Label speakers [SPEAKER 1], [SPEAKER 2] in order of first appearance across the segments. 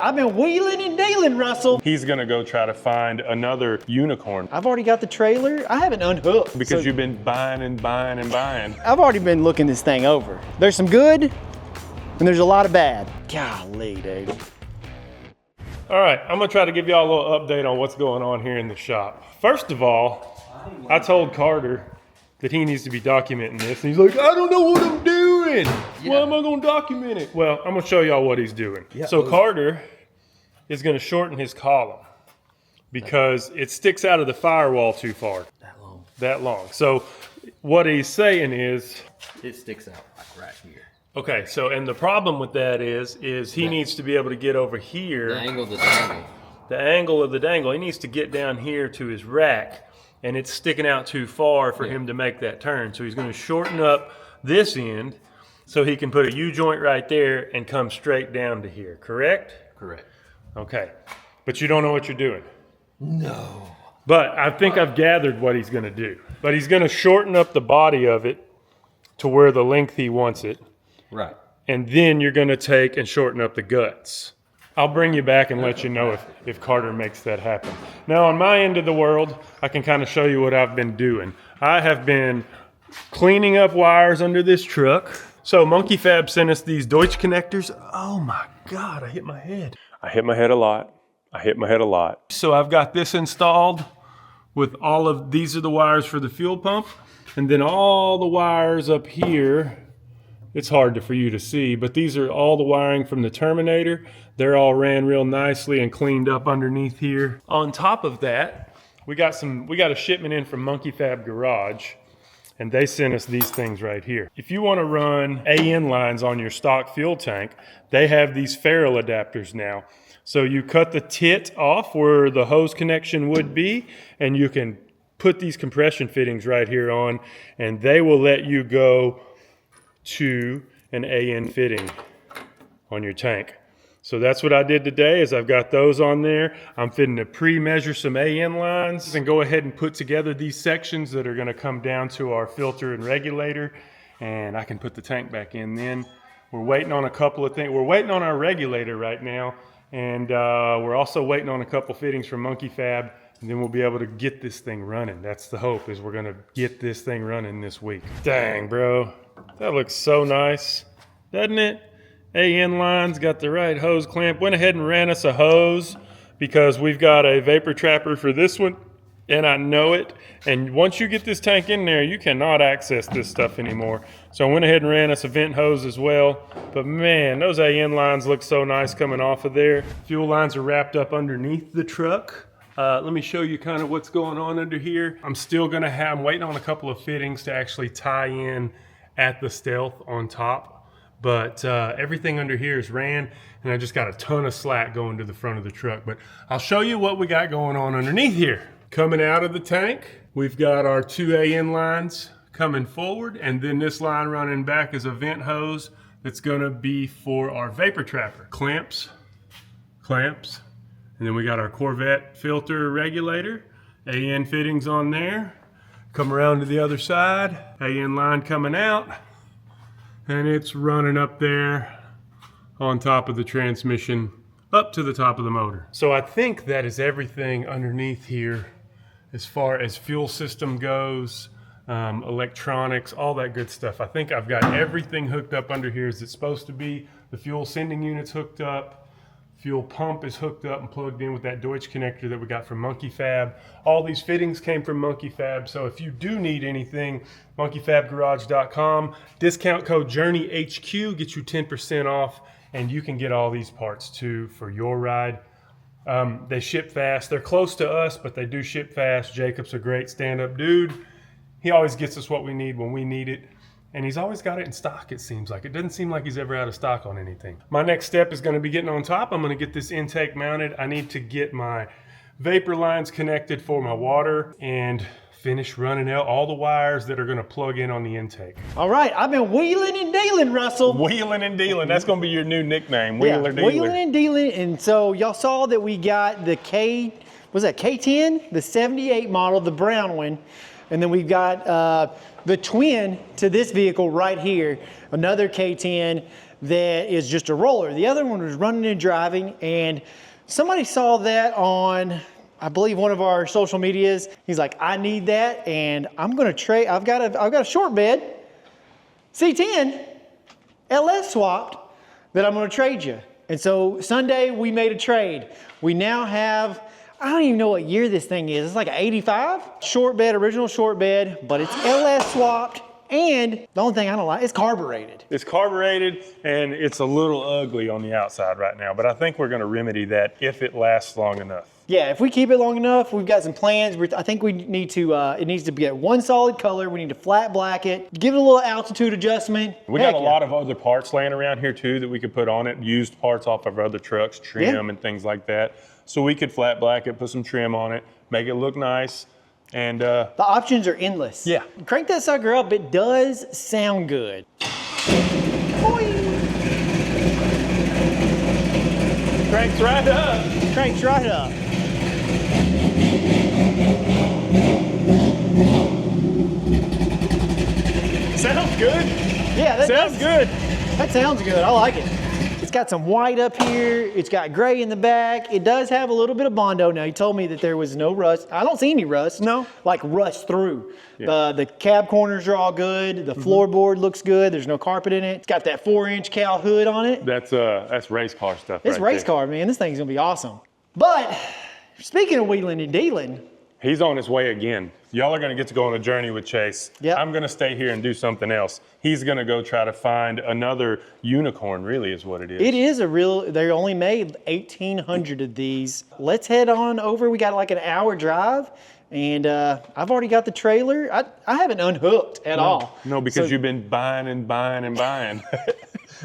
[SPEAKER 1] I've been wheeling and dealing, Russell.
[SPEAKER 2] He's gonna go try to find another unicorn.
[SPEAKER 1] I've already got the trailer. I haven't unhooked.
[SPEAKER 2] Because you've been buying and buying and buying.
[SPEAKER 1] I've already been looking this thing over. There's some good and there's a lot of bad. Golly, dude.
[SPEAKER 2] All right, I'm gonna try to give y'all a little update on what's going on here in the shop. First of all, I told Carter that he needs to be documenting this. And he's like, I don't know what I'm doing. Yeah. Why am I gonna document it? Well, I'm gonna show y'all what he's doing. Yeah, so Carter is gonna shorten his column because it sticks out of the firewall too far. That long. So what he's saying is,
[SPEAKER 3] it sticks out like right here.
[SPEAKER 2] Okay, so and the problem with that is he needs to be able to get over here.
[SPEAKER 3] The angle of the dangle.
[SPEAKER 2] The angle of the dangle. He needs to get down here to his rack. And it's sticking out too far for him to make that turn. So he's going to shorten up this end so he can put a U-joint right there and come straight down to here, correct?
[SPEAKER 3] Correct.
[SPEAKER 2] Okay, but you don't know what you're doing.
[SPEAKER 3] No.
[SPEAKER 2] But I think I've gathered what he's going to do. But he's going to shorten up the body of it to where the length he wants it.
[SPEAKER 3] Right.
[SPEAKER 2] And then you're going to take and shorten up the guts. I'll bring you back and let you know if Carter makes that happen. Now on my end of the world, I can kind of show you what I've been doing. I have been cleaning up wires under this truck. So Monkey Fab sent us these Deutsch connectors. Oh my God, I hit my head. I hit my head a lot. I hit my head a lot. So I've got this installed with all of, these are the wires for the fuel pump. And then all the wires up here, it's hard for you to see, but these are all the wiring from the Terminator. They're all ran real nicely and cleaned up underneath here. On top of that, we got a shipment in from Monkey Fab Garage, and they sent us these things right here. If you want to run AN lines on your stock fuel tank, they have these ferrule adapters now. So you cut the tit off where the hose connection would be, and you can put these compression fittings right here on, and they will let you go to an AN fitting on your tank. So that's what I did today is I've got those on there. I'm fitting to pre-measure some AN lines and go ahead and put together these sections that are gonna come down to our filter and regulator, and I can put the tank back in then. We're waiting on a couple of things. We're waiting on our regulator right now, and we're also waiting on a couple fittings from Monkey Fab, and then we'll be able to get this thing running. That's the hope, is we're gonna get this thing running this week. Dang, bro. That looks so nice, doesn't it? AN lines, got the right hose clamp. Went ahead and ran us a hose because we've got a vapor trapper for this one, and I know it. And once you get this tank in there, you cannot access this stuff anymore. So I went ahead and ran us a vent hose as well. But man, those AN lines look so nice coming off of there. Fuel lines are wrapped up underneath the truck. Let me show you kind of what's going on under here. I'm waiting on a couple of fittings to actually tie in at the Stealth on top. But everything under here is ran, and I just got a ton of slack going to the front of the truck. But I'll show you what we got going on underneath here. Coming out of the tank, we've got our 2 AN lines coming forward, and then this line running back is a vent hose that's gonna be for our vapor trapper. Clamps, and then we got our Corvette filter regulator, AN fittings on there. Come around to the other side, AN line coming out, and it's running up there on top of the transmission, up to the top of the motor. So I think that is everything underneath here as far as fuel system goes, electronics, all that good stuff. I think I've got everything hooked up under here as it's supposed to be. The fuel sending unit's hooked up. Fuel pump is hooked up and plugged in with that Deutsch connector that we got from Monkey Fab. All these fittings came from Monkey Fab, so if you do need anything, monkeyfabgarage.com, discount code JOURNEYHQ gets you 10% off, and you can get all these parts too for your ride. They ship fast. They're close to us, but they do ship fast. Jacob's a great stand-up dude. He always gets us what we need when we need it. And he's always got it in stock, it seems like. It doesn't seem like he's ever out of stock on anything. My next step is gonna be getting on top. I'm gonna get this intake mounted. I need to get my vapor lines connected for my water and finish running out all the wires that are gonna plug in on the intake.
[SPEAKER 1] All right, I've been wheeling and dealing, Russell.
[SPEAKER 2] Wheeling and dealing, that's gonna be your new nickname, Wheeler Dealer.
[SPEAKER 1] Wheeling and dealing, and so y'all saw that we got the K10? The 78 model, the brown one. And then we've got the twin to this vehicle right here, another K10 that is just a roller. The other one was running and driving, and somebody saw that on, I believe, one of our social medias. He's like, I need that, and I'm gonna trade. I've got a short bed, C10, LS swapped, that I'm gonna trade you. And so Sunday we made a trade. We now have, I don't even know what year this thing is. It's like an 85 short bed, original short bed, but it's LS swapped. And the only thing I don't like, it's carbureted.
[SPEAKER 2] It's carbureted and it's a little ugly on the outside right now, but I think we're gonna remedy that if it lasts long enough.
[SPEAKER 1] Yeah, if we keep it long enough, we've got some plans. I think we need to, it needs to get one solid color. We need to flat black it, give it a little altitude adjustment.
[SPEAKER 2] We got a lot of other parts laying around here too that we could put on it, used parts off of other trucks, trim and things like that. So we could flat black it, put some trim on it, make it look nice. And
[SPEAKER 1] the options are endless. Yeah. Crank that sucker up, it does sound good.
[SPEAKER 2] Cranks right up.
[SPEAKER 1] Cranks right up.
[SPEAKER 2] Sounds good.
[SPEAKER 1] Yeah, that
[SPEAKER 2] sounds good.
[SPEAKER 1] That sounds good. I like it. It's got some white up here. It's got gray in the back. It does have a little bit of Bondo. Now, he told me that there was no rust. I don't see any rust.
[SPEAKER 2] No.
[SPEAKER 1] Like rust through. Yeah. The cab corners are all good. The floorboard looks good. There's no carpet in it. It's got that 4-inch cowl hood on it.
[SPEAKER 2] That's race car stuff.
[SPEAKER 1] It's race car, man. This thing's gonna be awesome. But speaking of wheeling and dealing,
[SPEAKER 2] he's on his way again. Y'all are gonna get to go on a journey with Chase.
[SPEAKER 1] Yep.
[SPEAKER 2] I'm gonna stay here and do something else. He's gonna go try to find another unicorn, really is what it is.
[SPEAKER 1] It is a real, they only made 1,800 of these. Let's head on over. We got like an hour drive, and I've already got the trailer. I haven't unhooked at all.
[SPEAKER 2] No, because you've been buying and buying and buying.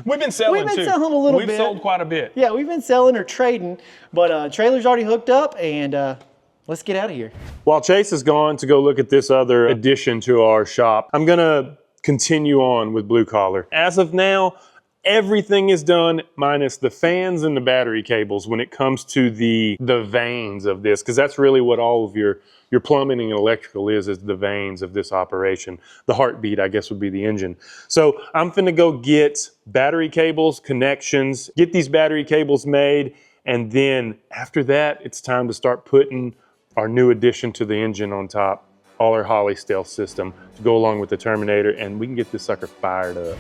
[SPEAKER 2] We've been selling too.
[SPEAKER 1] We've been selling a little bit.
[SPEAKER 2] We've sold quite a bit.
[SPEAKER 1] Yeah, we've been selling or trading, but trailer's already hooked up, and let's get out of here.
[SPEAKER 2] While Chase is gone to go look at this other addition to our shop, I'm gonna continue on with Blue Collar. As of now, everything is done minus the fans and the battery cables when it comes to the veins of this, because that's really what all of your plumbing and electrical is the veins of this operation. The heartbeat, I guess, would be the engine. So I'm finna go get battery cables, connections, get these battery cables made, and then after that, it's time to start putting our new addition to the engine on top, all our Holley stealth system to go along with the Terminator, and we can get this sucker fired up.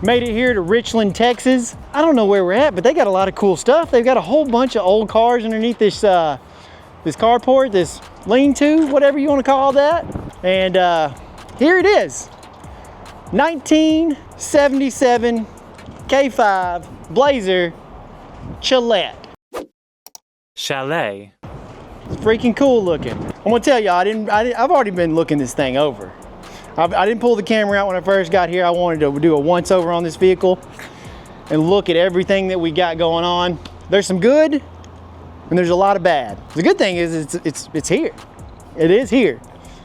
[SPEAKER 1] Made it here to Richland, Texas. I don't know where we're at, but they got a lot of cool stuff. They've got a whole bunch of old cars underneath this this carport, this lean-to, whatever you want to call that. And here it is, 1977 K5 Blazer Chalet.
[SPEAKER 4] Chalet.
[SPEAKER 1] It's freaking cool looking. I'm gonna tell you, I've already been looking this thing over. I didn't pull the camera out when I first got here. I wanted to do a once over on this vehicle and look at everything that we got going on. There's some good and there's a lot of bad. The good thing is it's here. It is here.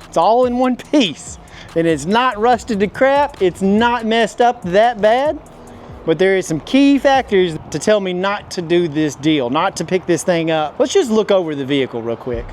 [SPEAKER 1] It's all in one piece, and it's not rusted to crap. It's not messed up that bad, but there is some key factors to tell me not to do this deal, not to pick this thing up. Let's just look over the vehicle real quick.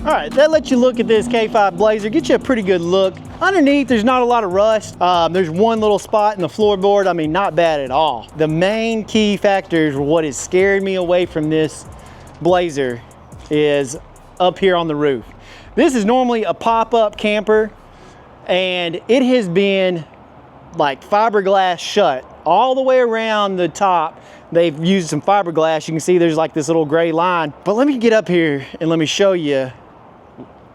[SPEAKER 1] All right, that lets you look at this K5 Blazer, get you a pretty good look. Underneath, there's not a lot of rust. There's one little spot in the floorboard. I mean, not bad at all. The main key factors, what has scared me away from this Blazer, is up here on the roof. This is normally a pop-up camper, and it has been like fiberglass shut all the way around the top. They've used some fiberglass. You can see there's like this little gray line. But let me get up here and let me show you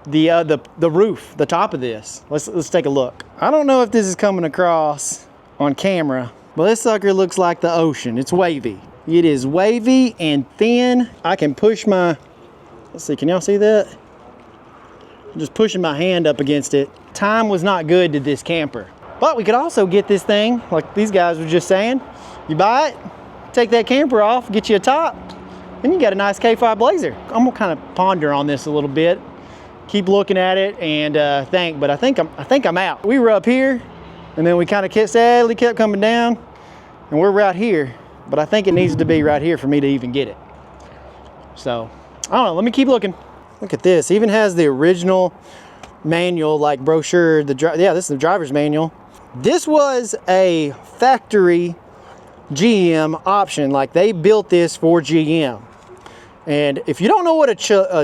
[SPEAKER 1] the roof, the top of this. Let's take a look. I don't know if this is coming across on camera, but this sucker looks like the ocean. It's wavy. It is wavy and thin. I can push my, let's see, can y'all see that? I'm just pushing my hand up against it. Time was not good to this camper. But we could also get this thing, like these guys were just saying. You buy it, take that camper off, get you a top, and you got a nice K5 Blazer. I'm gonna kind of ponder on this a little bit, keep looking at it and think, but I think I'm out. We were up here, and then we kind of steadily kept coming down, and we're right here. But I think it needs to be right here for me to even get it. So, I don't know, let me keep looking. Look at this, it even has the original manual, like brochure, yeah, this is the driver's manual. This was a factory GM option, like they built this for GM. And if you don't know what a chalet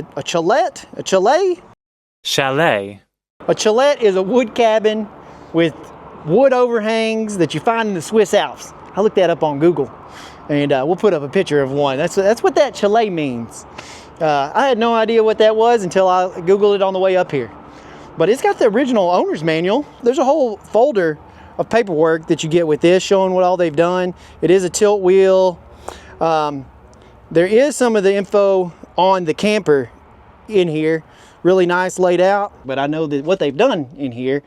[SPEAKER 1] is a wood cabin with wood overhangs that you find in the Swiss Alps. I looked that up on Google, and we'll put up a picture of one. That's what that chalet means. I had no idea what that was until I Googled it on the way up here. But it's got the original owner's manual. There's a whole folder of paperwork that you get with this showing what all they've done. It is a tilt wheel. There is some of the info on the camper in here, really nice laid out. But I know that what they've done in here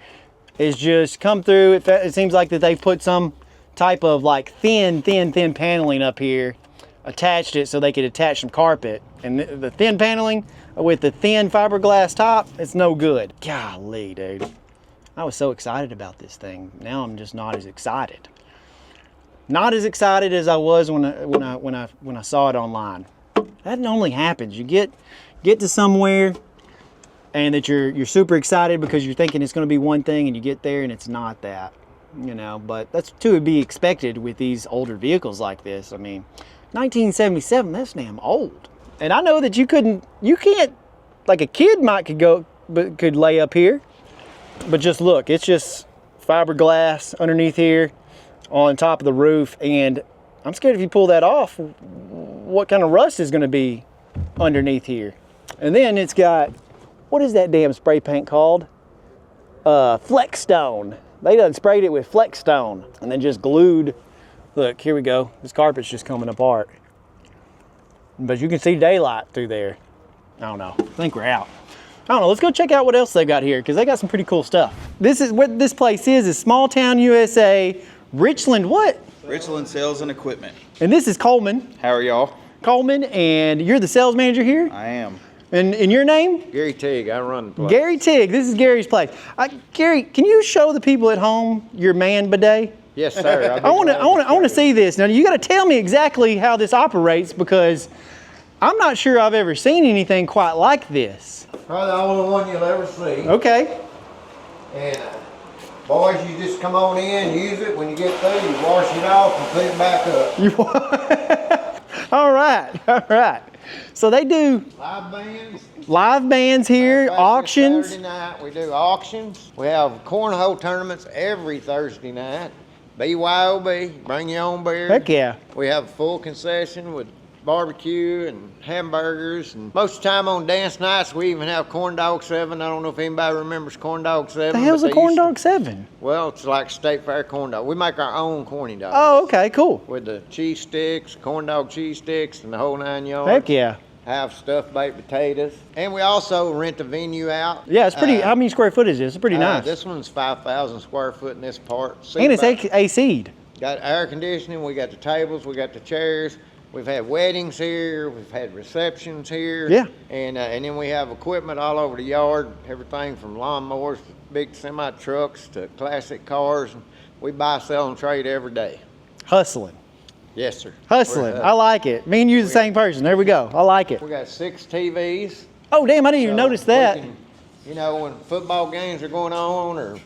[SPEAKER 1] is just come through. It seems like that they've put some type of like thin paneling up here, attached it so they could attach some carpet. And the thin paneling with the thin fiberglass top, it's no good. Golly, dude. I was so excited about this thing. Now I'm just not as excited. Not as excited as I was when I saw it online. That normally happens. You get to somewhere and that you're super excited because you're thinking it's going to be one thing, and you get there and it's not that. You know, but that's to be expected with these older vehicles like this. I mean, 1977, that's damn old. And I know that you can't, like a kid could lay up here, but just look, it's just fiberglass underneath here on top of the roof. And I'm scared if you pull that off, what kind of rust is gonna be underneath here. And then it's got, what is that damn spray paint called? Flex Stone. They done sprayed it with Flex Stone and then just glued. Look, here we go. This carpet's just coming apart. But you can see daylight through there. I don't know. I think we're out. I don't know. Let's go check out what else they got here, because they got some pretty cool stuff. This is what this place is Small Town, USA, Richland what?
[SPEAKER 4] Richland Sales and Equipment.
[SPEAKER 1] And this is Coleman.
[SPEAKER 4] How are y'all?
[SPEAKER 1] Coleman, and you're the sales manager here?
[SPEAKER 4] I am.
[SPEAKER 1] And your name?
[SPEAKER 5] Gary Tigg, I run the place.
[SPEAKER 1] Gary Tigg. This is Gary's place. Gary, can you show the people at home your man bidet?
[SPEAKER 5] Yes, sir.
[SPEAKER 1] I want to see this. Now you got to tell me exactly how this operates, because I'm not sure I've ever seen anything quite like this.
[SPEAKER 6] Probably the only one you'll ever see.
[SPEAKER 1] Okay.
[SPEAKER 6] And boys, you just come on in, use it. When you get through, you wash it off and put it back up.
[SPEAKER 1] All right. So they do live bands here, auctions.
[SPEAKER 6] Saturday night we do auctions. We have cornhole tournaments every Thursday night. BYOB, bring your own beer.
[SPEAKER 1] Heck yeah.
[SPEAKER 6] We have a full concession with barbecue and hamburgers, and most of the time on dance nights we even have Corn Dog 7. I don't know if anybody remembers Corn Dog 7.
[SPEAKER 1] The hell's a Corn Dog 7?
[SPEAKER 6] Well, it's like State Fair corn dog. We make our own corny dogs.
[SPEAKER 1] Oh, okay, cool.
[SPEAKER 6] With the cheese sticks, corn dog cheese sticks, and the whole 9 yards.
[SPEAKER 1] Heck yeah.
[SPEAKER 6] Have stuffed baked potatoes. And we also rent the venue out.
[SPEAKER 1] Yeah, it's pretty, how many square foot is this? It's pretty nice.
[SPEAKER 6] This one's 5,000 square foot in this part.
[SPEAKER 1] And it's AC'd.
[SPEAKER 6] Got air conditioning, we got the tables, we got the chairs. We've had weddings here, we've had receptions here.
[SPEAKER 1] Yeah.
[SPEAKER 6] And then we have equipment all over the yard, everything from lawnmowers to big semi trucks to classic cars. We buy, sell, and trade every day.
[SPEAKER 1] Hustling.
[SPEAKER 6] Yes, sir.
[SPEAKER 1] Hustling. I like it. Me and you the same person. There we go. I like it.
[SPEAKER 6] We got 6 TVs.
[SPEAKER 1] Oh, damn, I didn't even notice that.
[SPEAKER 6] You know, when football games are going on or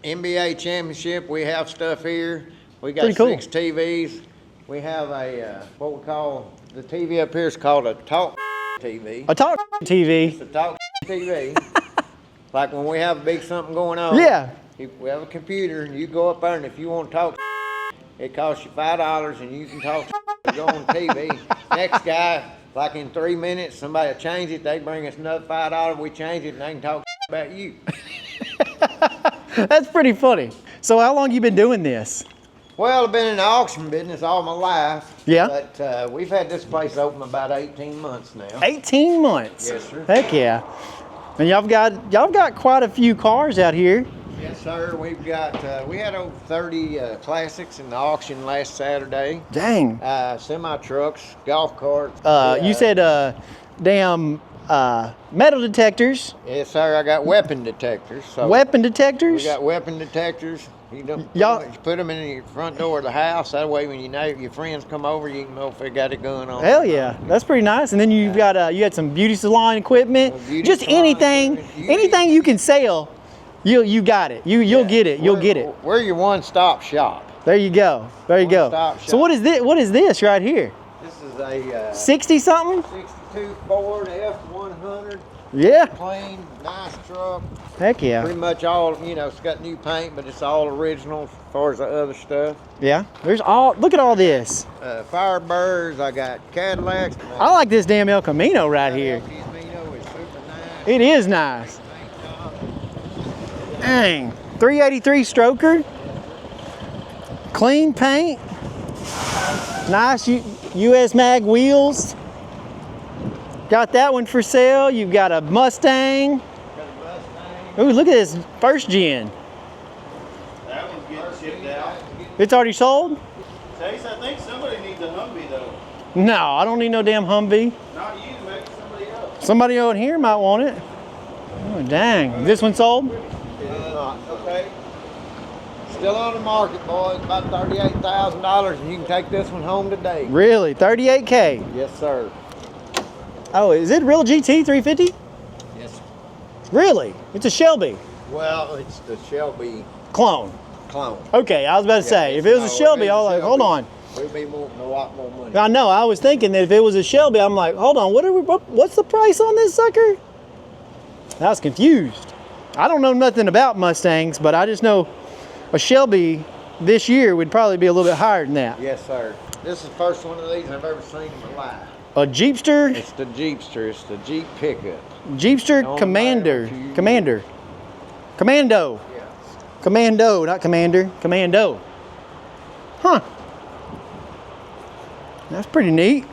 [SPEAKER 6] NBA championship, we have stuff here. We got
[SPEAKER 1] Pretty cool.
[SPEAKER 6] 6 TVs. We have a, what we call, the TV up here is called a talk TV.
[SPEAKER 1] A talk TV.
[SPEAKER 6] It's a talk TV. Like when we have a big something going on.
[SPEAKER 1] Yeah.
[SPEAKER 6] We have a computer, and you go up there, and if you want to talk, It costs you $5 and you can talk go on TV. Next guy, like in 3 minutes, somebody will change it. They bring us another $5. We change it and they can talk about you.
[SPEAKER 1] That's pretty funny. So how long you been doing this?
[SPEAKER 6] Well, I've been in the auction business all my life.
[SPEAKER 1] Yeah.
[SPEAKER 6] But we've had this place open about 18 months now.
[SPEAKER 1] 18 months.
[SPEAKER 6] Yes, sir.
[SPEAKER 1] Heck yeah. And y'all got quite a few cars out here.
[SPEAKER 6] Yes, sir. We've got, we had over 30 classics in the auction last Saturday.
[SPEAKER 1] Dang.
[SPEAKER 6] Semi trucks, golf carts.
[SPEAKER 1] You said damn metal detectors.
[SPEAKER 6] Yes, sir. I got weapon detectors. So
[SPEAKER 1] Weapon detectors?
[SPEAKER 6] we got weapon detectors. You
[SPEAKER 1] Y'all-
[SPEAKER 6] put them in your front door of the house. That way, when you know your friends come over, you can know if they got a gun on.
[SPEAKER 1] Hell yeah, that's pretty nice. And then you've got you had some beauty salon equipment.
[SPEAKER 6] Beauty
[SPEAKER 1] Just
[SPEAKER 6] salon
[SPEAKER 1] anything,
[SPEAKER 6] equipment.
[SPEAKER 1] anything you can sell, you got it. You'll get it. You'll get it.
[SPEAKER 6] We're your one-stop shop.
[SPEAKER 1] There you go. There you go.
[SPEAKER 6] One-stop
[SPEAKER 1] So
[SPEAKER 6] shop.
[SPEAKER 1] what is this? What is this right here?
[SPEAKER 6] This is a
[SPEAKER 1] 60 something?
[SPEAKER 6] 62 Ford F100,
[SPEAKER 1] Yeah.
[SPEAKER 6] clean, nice truck.
[SPEAKER 1] Heck yeah.
[SPEAKER 6] Pretty much all, you know, it's got new paint, but it's all original as far as the other stuff.
[SPEAKER 1] Yeah. There's all. Look at all this.
[SPEAKER 6] Firebirds, I got Cadillacs.
[SPEAKER 1] I like this damn El Camino right here.
[SPEAKER 6] Camino is super nice.
[SPEAKER 1] It is nice. Dang. 383 stroker. Clean paint. Nice US Mag wheels. Got that one for sale. You've got a Mustang. Ooh, look at this first gen.
[SPEAKER 4] That one's getting shipped out.
[SPEAKER 1] It's already sold?
[SPEAKER 4] Chase, I think somebody needs a Humvee though.
[SPEAKER 1] No, I don't need no damn Humvee.
[SPEAKER 4] Not you, maybe somebody else.
[SPEAKER 1] Somebody over here might want it. Oh, dang. This one sold?
[SPEAKER 6] Okay. Still on the market, boys. About $38,000, and you can take this one home today.
[SPEAKER 1] Really? 38K?
[SPEAKER 6] Yes, sir.
[SPEAKER 1] Oh, is it real GT 350?
[SPEAKER 6] Yes, sir.
[SPEAKER 1] Really? It's a Shelby
[SPEAKER 6] Well, it's the Shelby
[SPEAKER 1] clone.
[SPEAKER 6] clone.
[SPEAKER 1] Okay, I was about to say, if it was a Shelby, I was like, hold on.
[SPEAKER 6] We'll be wanting a lot more money.
[SPEAKER 1] I know, I was thinking that if it was a Shelby, I'm like, hold on, what's the price on this sucker? I was confused. I don't know nothing about Mustangs, but I just know a Shelby this year would probably be a little bit higher than that.
[SPEAKER 6] Yes, sir. This is the first one of these I've ever seen in my life.
[SPEAKER 1] A Jeepster,
[SPEAKER 6] It's the Jeepster. It's the Jeep pickup.
[SPEAKER 1] Jeepster
[SPEAKER 6] Don't
[SPEAKER 1] Commander,
[SPEAKER 6] matter what you-
[SPEAKER 1] Commander, Commando,
[SPEAKER 6] Yeah.
[SPEAKER 1] Commando, not Commander, Commando. Huh. That's pretty neat.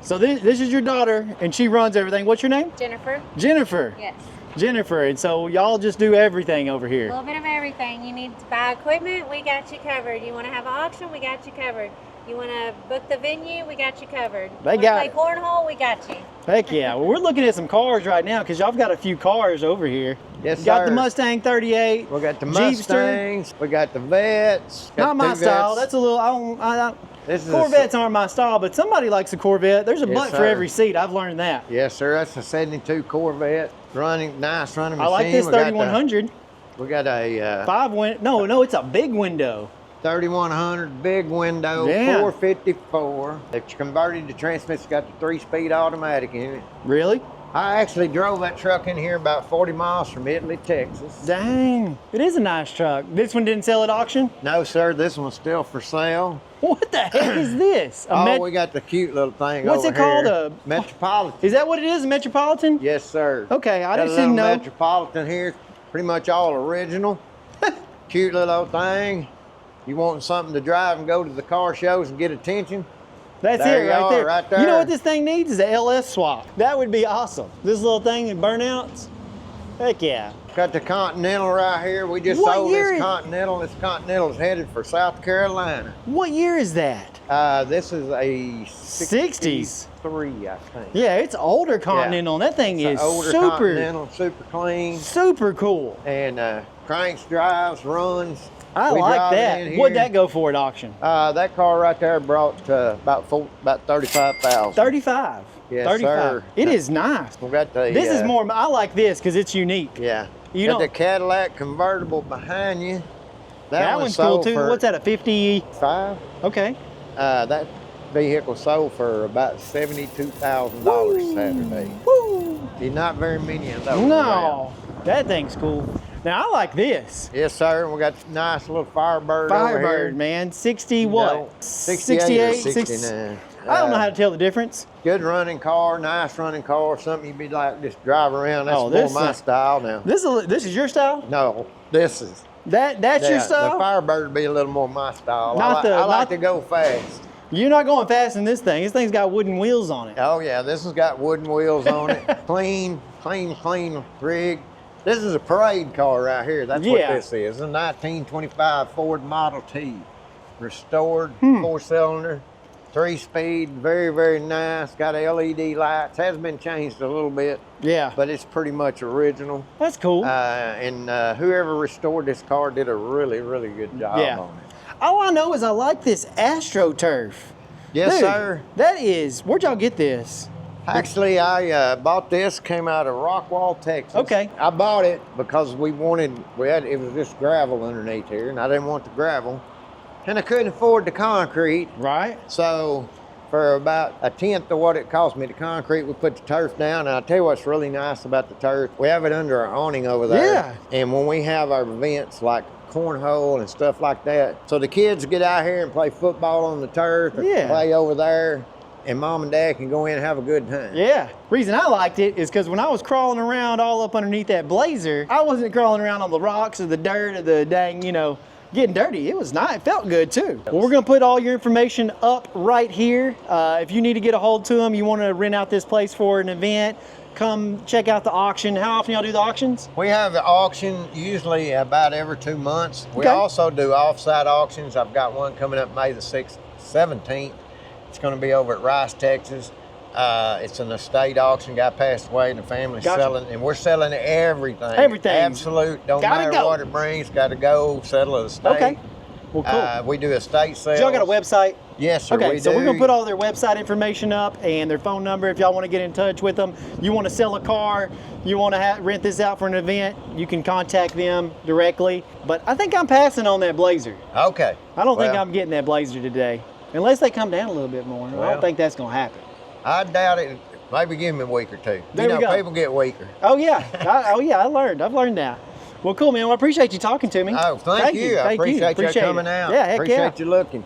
[SPEAKER 1] So this is your daughter, and she runs everything. What's your name?
[SPEAKER 7] Jennifer?
[SPEAKER 1] Jennifer.
[SPEAKER 7] Yes.
[SPEAKER 1] Jennifer, and so y'all just do everything over
[SPEAKER 7] A
[SPEAKER 1] here.
[SPEAKER 7] little bit of everything. You need to buy equipment, we got you covered. You want to have an auction, we got you covered. You want to book the venue, we got you covered.
[SPEAKER 1] They
[SPEAKER 7] Wanna
[SPEAKER 1] got
[SPEAKER 7] play
[SPEAKER 1] it.
[SPEAKER 7] cornhole, we got you.
[SPEAKER 1] Heck yeah. Well, we're looking at some cars right now because y'all got a few cars over here.
[SPEAKER 6] Yes,
[SPEAKER 1] Got the
[SPEAKER 6] sir.
[SPEAKER 1] Mustang 38.
[SPEAKER 6] We got the
[SPEAKER 1] Jeepster.
[SPEAKER 6] Mustangs. We got the Vets. got
[SPEAKER 1] Not my
[SPEAKER 6] two
[SPEAKER 1] style.
[SPEAKER 6] Vets.
[SPEAKER 1] That's a little.
[SPEAKER 6] This is
[SPEAKER 1] Corvettes aren't my style, but somebody likes a Corvette. There's a
[SPEAKER 6] Yes,
[SPEAKER 1] butt for
[SPEAKER 6] sir.
[SPEAKER 1] every seat. I've learned that.
[SPEAKER 6] Yes, sir. That's a '72 Corvette. Nice running
[SPEAKER 1] I
[SPEAKER 6] machine.
[SPEAKER 1] like this
[SPEAKER 6] We got the-
[SPEAKER 1] 3100.
[SPEAKER 6] We got a
[SPEAKER 1] No, it's a big window.
[SPEAKER 6] 3100 big window,
[SPEAKER 1] Yeah.
[SPEAKER 6] 454. If you converted the transmission, it's got the 3-speed automatic in it.
[SPEAKER 1] Really?
[SPEAKER 6] I actually drove that truck in here about 40 miles from Italy, Texas.
[SPEAKER 1] Dang. It is a nice truck. This one didn't sell at auction?
[SPEAKER 6] No, sir, this one's still for sale.
[SPEAKER 1] What the heck is this?
[SPEAKER 6] We got the cute little thing
[SPEAKER 1] What's
[SPEAKER 6] over
[SPEAKER 1] it called?
[SPEAKER 6] here.
[SPEAKER 1] A-
[SPEAKER 6] Metropolitan.
[SPEAKER 1] Is that what it is, a Metropolitan?
[SPEAKER 6] Yes, sir.
[SPEAKER 1] Okay, I
[SPEAKER 6] Got
[SPEAKER 1] just
[SPEAKER 6] a
[SPEAKER 1] didn't
[SPEAKER 6] little
[SPEAKER 1] know.
[SPEAKER 6] Metropolitan here, pretty much all original. Cute little old thing. You want something to drive and go to the car shows and get attention?
[SPEAKER 1] That's
[SPEAKER 6] There
[SPEAKER 1] it
[SPEAKER 6] you
[SPEAKER 1] right
[SPEAKER 6] are,
[SPEAKER 1] there.
[SPEAKER 6] right
[SPEAKER 1] You know
[SPEAKER 6] there.
[SPEAKER 1] what this thing needs is a LS swap. That would be awesome. This little thing in burnouts. Heck yeah.
[SPEAKER 6] Got the Continental right here. We just
[SPEAKER 1] What
[SPEAKER 6] sold
[SPEAKER 1] year
[SPEAKER 6] this
[SPEAKER 1] is-
[SPEAKER 6] Continental. This Continental is headed for South Carolina.
[SPEAKER 1] What year is that?
[SPEAKER 6] This is a
[SPEAKER 1] 60s.
[SPEAKER 6] 63, I think.
[SPEAKER 1] Yeah, it's older Continental, and that thing
[SPEAKER 6] It's
[SPEAKER 1] is
[SPEAKER 6] an older
[SPEAKER 1] super,
[SPEAKER 6] Continental, super clean,
[SPEAKER 1] super cool.
[SPEAKER 6] and cranks, drives, runs.
[SPEAKER 1] I
[SPEAKER 6] We
[SPEAKER 1] like
[SPEAKER 6] drive it
[SPEAKER 1] that.
[SPEAKER 6] in
[SPEAKER 1] What'd
[SPEAKER 6] here.
[SPEAKER 1] that go for at auction?
[SPEAKER 6] That car right there brought about 35,000.
[SPEAKER 1] 35.
[SPEAKER 6] Yes,
[SPEAKER 1] 35.
[SPEAKER 6] sir.
[SPEAKER 1] It is nice.
[SPEAKER 6] We got the.
[SPEAKER 1] This is more, I like this because it's unique.
[SPEAKER 6] Yeah.
[SPEAKER 1] You
[SPEAKER 6] got
[SPEAKER 1] don't-
[SPEAKER 6] the Cadillac convertible behind you.
[SPEAKER 1] That one's cool
[SPEAKER 6] sold
[SPEAKER 1] too.
[SPEAKER 6] for
[SPEAKER 1] What's that, a 50?
[SPEAKER 6] 5.
[SPEAKER 1] Okay.
[SPEAKER 6] That vehicle sold for about $72,000 Saturday.
[SPEAKER 1] Woo!
[SPEAKER 6] There's not very many of those.
[SPEAKER 1] No, that thing's cool. Now I like this.
[SPEAKER 6] Yes, sir. And we got a nice little Firebird over
[SPEAKER 1] Firebird,
[SPEAKER 6] here.
[SPEAKER 1] man. 60
[SPEAKER 6] No,
[SPEAKER 1] what?
[SPEAKER 6] 68 or
[SPEAKER 1] 60
[SPEAKER 6] 69.
[SPEAKER 1] I don't know how to tell the difference.
[SPEAKER 6] Good running car, nice running car. Something you'd be like just drive around. That's
[SPEAKER 1] Oh,
[SPEAKER 6] more
[SPEAKER 1] this,
[SPEAKER 6] my style now.
[SPEAKER 1] This is your style?
[SPEAKER 6] No, this is.
[SPEAKER 1] That's your
[SPEAKER 6] Yeah,
[SPEAKER 1] style?
[SPEAKER 6] The Firebird would be a little more my style.
[SPEAKER 1] Not
[SPEAKER 6] I
[SPEAKER 1] the-
[SPEAKER 6] like
[SPEAKER 1] not-
[SPEAKER 6] to go fast.
[SPEAKER 1] You're not going fast in this thing. This thing's got wooden wheels on it.
[SPEAKER 6] Oh yeah, this has got wooden wheels on it. clean rig. This is a parade car right here. That's what
[SPEAKER 1] Yeah.
[SPEAKER 6] this is. It's a 1925 Ford Model T. Restored,
[SPEAKER 1] Hmm.
[SPEAKER 6] 4-cylinder, 3-speed, very, very nice. Got LED lights. Has been changed a little bit,
[SPEAKER 1] Yeah.
[SPEAKER 6] but it's pretty much original.
[SPEAKER 1] That's cool.
[SPEAKER 6] And whoever restored this car did a really, really good job
[SPEAKER 1] Yeah.
[SPEAKER 6] on it.
[SPEAKER 1] All I know is I like this AstroTurf.
[SPEAKER 6] Yes,
[SPEAKER 1] Dude,
[SPEAKER 6] sir.
[SPEAKER 1] That is, where'd y'all get this?
[SPEAKER 6] Actually, I bought this, came out of Rockwall, Texas.
[SPEAKER 1] Okay.
[SPEAKER 6] I bought it because it was just gravel underneath here, and I didn't want the gravel. And I couldn't afford the concrete.
[SPEAKER 1] Right?
[SPEAKER 6] So for about a tenth of what it cost me, the concrete, we put the turf down. And I'll tell you what's really nice about the turf. We have it under our awning over there.
[SPEAKER 1] Yeah.
[SPEAKER 6] And when we have our events like cornhole and stuff like that, so the kids get out here and play football on the turf or
[SPEAKER 1] Yeah.
[SPEAKER 6] play over there, and mom and dad can go in and have a good time.
[SPEAKER 1] Yeah. Reason I liked it is because when I was crawling around all up underneath that Blazer, I wasn't crawling around on the rocks or the dirt or the dang, getting dirty. It was nice. It felt good too. Well, we're gonna put all your information up right here. If you need to get a hold to them, you want to rent out this place for an event, come check out the auction. How often y'all do the auctions?
[SPEAKER 6] We have the auction usually about every 2 months. We
[SPEAKER 1] Okay.
[SPEAKER 6] also do off-site auctions. I've got one coming up May the 17th. It's going to be over at Rice, Texas. It's an estate auction. Guy passed away and the family's
[SPEAKER 1] Gotcha.
[SPEAKER 6] selling, and we're selling everything.
[SPEAKER 1] Everything.
[SPEAKER 6] Absolute. Don't
[SPEAKER 1] Gotta
[SPEAKER 6] matter
[SPEAKER 1] go.
[SPEAKER 6] what it brings. Got to go settle an estate.
[SPEAKER 1] Okay. Well, cool.
[SPEAKER 6] We do estate sales.
[SPEAKER 1] Y'all got a website?
[SPEAKER 6] Yes, sir.
[SPEAKER 1] Okay,
[SPEAKER 6] we
[SPEAKER 1] so
[SPEAKER 6] do.
[SPEAKER 1] we're gonna put all their website information up and their phone number if y'all want to get in touch with them. You want to sell a car, you want to rent this out for an event, you can contact them directly. But I think I'm passing on that Blazer.
[SPEAKER 6] Okay.
[SPEAKER 1] I don't think
[SPEAKER 6] Well,
[SPEAKER 1] I'm getting that Blazer today, unless they come down a little bit more. I
[SPEAKER 6] Well.
[SPEAKER 1] don't think that's gonna happen.
[SPEAKER 6] I doubt it. Maybe give me a week or two.
[SPEAKER 1] There we go.
[SPEAKER 6] People get weaker.
[SPEAKER 1] Oh yeah, I've learned that. Well, cool, man. Well, I appreciate you talking to me.
[SPEAKER 6] Oh, thank you. I appreciate you coming out.
[SPEAKER 1] Yeah, heck
[SPEAKER 6] appreciate
[SPEAKER 1] yeah.
[SPEAKER 6] you looking.